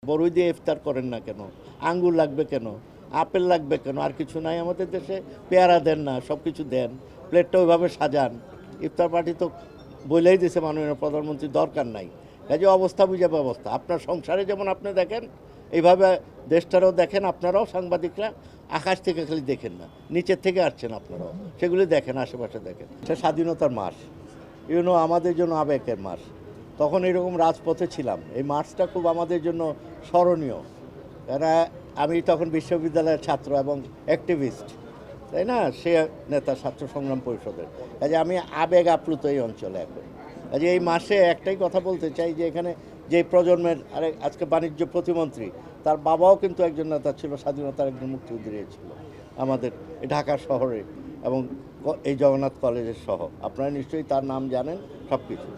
বড়ই দিয়ে ইফতার করেন না কেন? আঙ্গুর লাগবে কেন? আপেল লাগবে কেন? আর কিছু নাই আমাদের দেশে? পেয়ারা দেন না, সব কিছু দেন, প্লেটটা ওইভাবে সাজান। ইফতার পার্টি তো বলেই দিছে মাননীয় প্রধানমন্ত্রী, দরকার নাই। কাজে অবস্থা বুঝে ব্যবস্থা। আপনার সংসারে যেমন আপনি দেখেন, এইভাবে দেশটারও দেখেন আপনারাও, সাংবাদিকরা। আকাশ থেকে খালি দেখেন না, নিচের থেকে আসছেন আপনারাও, সেগুলি দেখেন, আশেপাশে দেখেন। এটা স্বাধীনতার মাস, আমাদের জন্য আবেগের মাস। তখন এরকম রাজপথে ছিলাম, এই মার্চটা খুব আমাদের জন্য স্মরণীয়। এরা আমি তখন বিশ্ববিদ্যালয়ের ছাত্র এবং অ্যাক্টিভিস্ট, তাই না, সে নেতা ছাত্র সংগ্রাম পরিষদের। কাজে আমি আবেগ আপ্লুত এই অঞ্চলে এখন। কাজে এই মাসে একটাই কথা বলতে চাই যে এখানে যে প্রজন্মের আজকে বাণিজ্য প্রতিমন্ত্রী, তার বাবাও কিন্তু একজন নেতা ছিল, স্বাধীনতার একজন মুক্তিযুদ্ধী ছিল আমাদের ঢাকা শহরে, এবং এই জগন্নাথ কলেজের সহ আপনারা নিশ্চয়ই তার নাম জানেন সব কিছু।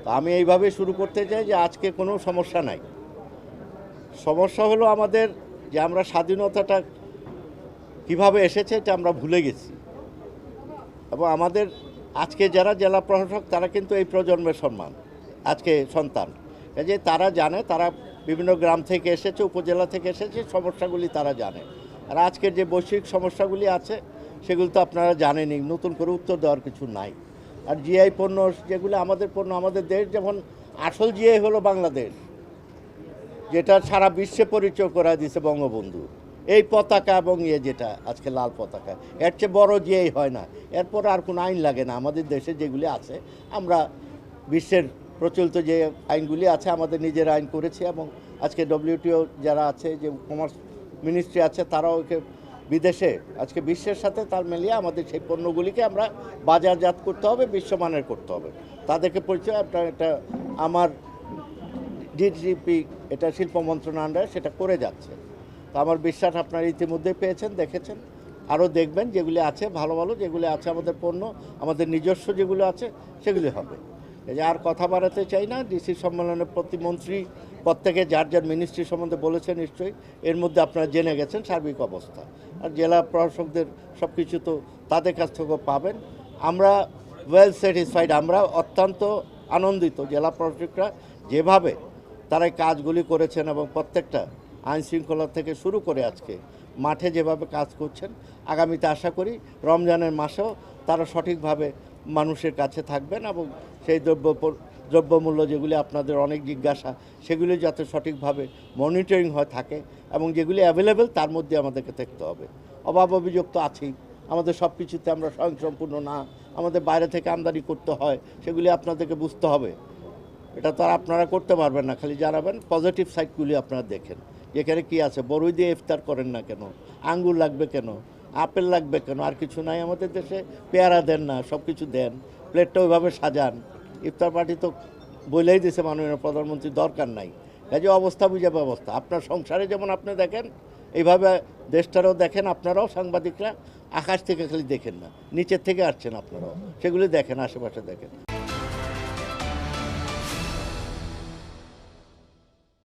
তো আমি এইভাবে শুরু করতে চাই যে আজকে কোনো সমস্যা নাই। সমস্যা হলো আমাদের যে আমরা স্বাধীনতাটা কিভাবে এসেছে এটা আমরা ভুলে গেছি। এবং আমাদের আজকে যারা জেলা প্রশাসক তারা কিন্তু এই প্রজন্মের আজকে সন্তান। কাজে তারা জানে, তারা বিভিন্ন গ্রাম থেকে এসেছে, উপজেলা থেকে এসেছে, সমস্যাগুলি তারা জানে। আর আজকের যে বৈশ্বিক সমস্যাগুলি আছে সেগুলো তো আপনারা জানেনই, নতুন করে উত্তর দেওয়ার কিছু নাই। আর জিআই পণ্য যেগুলো আমাদের পণ্য, আমাদের দেশ যেমন আসল জিআই হলো বাংলাদেশ, যেটা সারা বিশ্বে পরিচয় করা দিয়েছে বঙ্গবন্ধু। এই পতাকা এবং যেটা আজকে লাল পতাকা, এর চেয়ে বড় জিআই হয় না। এরপর আর কোনো আইন লাগে না। আমাদের দেশে যেগুলি আছে, আমরা বিশ্বের প্রচলিত যে আইনগুলি আছে আমাদের নিজের আইন করেছি। এবং আজকে ডব্লিউটিও যারা আছে, যে কমার্স মিনিস্ট্রি আছে, তারাও বিদেশে আজকে বিশ্বের সাথে তাল মিলিয়ে আমাদের সেই পণ্যগুলিকে আমরা বাজারজাত করতে হবে, বিশ্বমানের করতে হবে। তাদেরকে পরিচয় এটা আমার ডিজিপি, এটা শিল্প মন্ত্রণালয় সেটা করে যাচ্ছে। তো আমার বিশ্বাস আপনারা ইতিমধ্যেই পেয়েছেন, দেখেছেন, আরও দেখবেন। যেগুলি আছে ভালো ভালো যেগুলি আছে আমাদের পণ্য, আমাদের নিজস্ব যেগুলো আছে সেগুলি হবে। এই যে আর কথা বাড়াতে চাই না। ডিসি সম্মেলনের প্রতিমন্ত্রী প্রত্যেকে যার যার মিনিস্ট্রি সম্বন্ধে বলেছেন নিশ্চয়ই, এর মধ্যে আপনারা জেনে গেছেন সার্বিক অবস্থা। আর জেলা প্রশাসকদের সব কিছু তো তাদের কাছ থেকেও পাবেন। আমরা ওয়েল স্যাটিসফাইড, আমরা অত্যন্ত আনন্দিত জেলা প্রশাসকরা যেভাবে তারা এই কাজগুলি করেছেন, এবং প্রত্যেকটা আইন শৃঙ্খলা থেকে শুরু করে আজকে মাঠে যেভাবে কাজ করছেন। আগামীতে আশা করি রমজানের মাসেও তারা সঠিকভাবে মানুষের কাছে থাকবেন, এবং সেই দ্রব্যমূল্য যেগুলি আপনাদের অনেক জিজ্ঞাসা, সেগুলি যাতে সঠিকভাবে মনিটরিং হয় থাকে, এবং যেগুলি অ্যাভেলেবেল তার মধ্যে আমাদেরকে থাকতে হবে। অভাব অভিযোগ তো আছেই, আমাদের সব কিছুতে আমরা স্বয়ংসম্পূর্ণ না, আমাদের বাইরে থেকে আমদানি করতে হয়, সেগুলি আপনাদেরকে বুঝতে হবে। এটা তো আর আপনারা করতে পারবেন না, খালি জানাবেন। পজিটিভ সাইডগুলি আপনারা দেখেন, যেখানে কী আছে। বড়ই দিয়ে ইফতার করেন না কেন? আঙ্গুর লাগবে কেন? আপেল লাগবে কেন? আর কিছু নাই আমাদের দেশে? পেয়ারা দেন না, সব কিছু দেন, প্লেটটা ওইভাবে সাজান। ইফতার পার্টি তো বলেই দিছে মাননীয় প্রধানমন্ত্রী, দরকার নাই। কাজে অবস্থা বুঝে ব্যবস্থা। আপনার সংসারে যেমন আপনি দেখেন, এইভাবে দেশটারও দেখেন আপনারাও, সাংবাদিকরা। আকাশ থেকে খালি দেখেন না, নিচের থেকে আসছেন আপনারাও, সেগুলি দেখেন, আশেপাশে দেখেন।